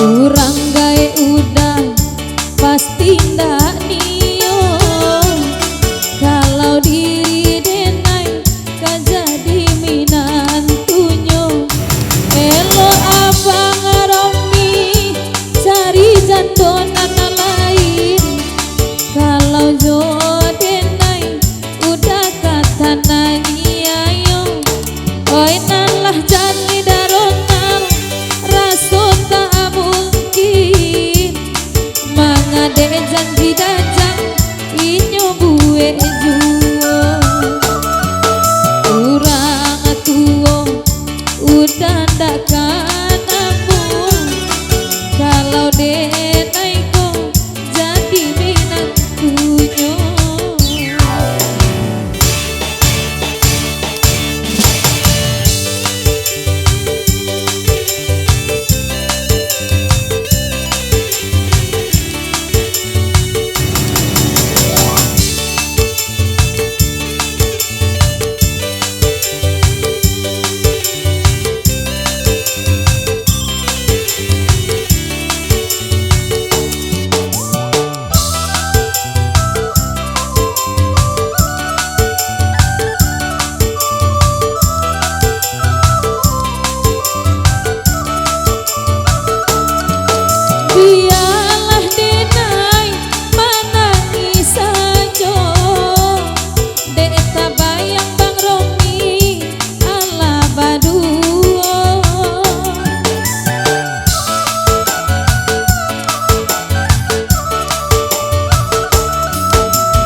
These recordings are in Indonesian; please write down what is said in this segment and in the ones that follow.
Urang gawe udah pasti ndak nio kalau diri denai kajadi minantunyo. Elo abang Romi cari jandonan lain kalau jodenai udah kata nani ayo. Oi nalah jani daronal raso tak mungkin mangade janji dajang inyo buwe juo. Urang tuo udah ndak kanapun kalau denai ko jadi minantunyo. Biarlah denai menangis saja, dek tak bayang Bang Romi ala baduo.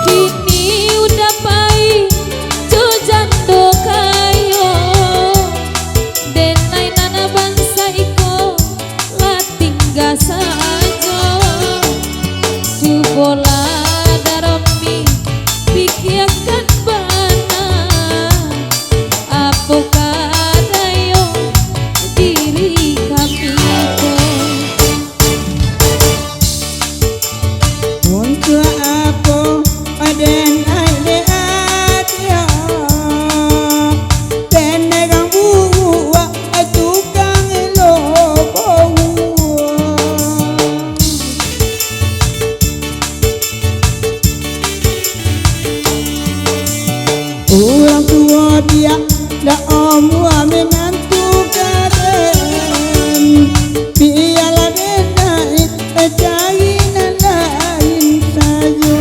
Kini udah pai jojando kayo, denai nana bangsa iko lah tinggal saja. Bola daromi pikirkan bana apa kadayo diri kami ko. Untuk apa aden ade adia tenegang buwa tukang lobo. Orang tua dia dah omwa menantu kaden biarlah denai cari lain saja.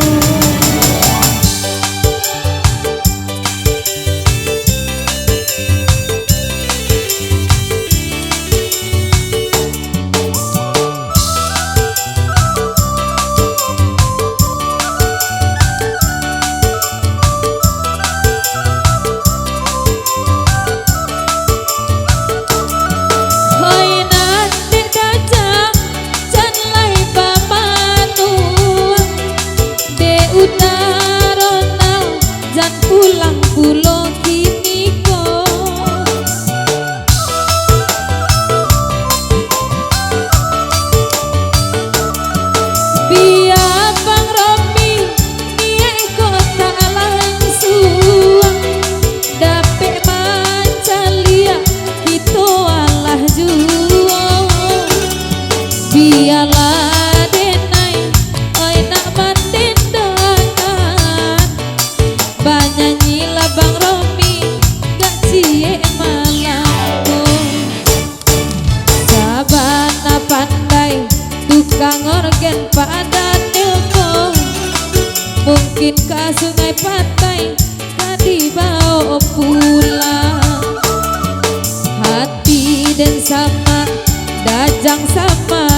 Pulang pulo kini ko biar Bang Romi niat kota langsung dapet mancalia itu alah juo. Biarlah denai oi nak mandendakan banyak nyila Bang Romi gak cie malamku. Sabana pandai tukang organ pada neko mungkin ke sungai pantai tadi bawa pulang. Hati dan sama dajang sama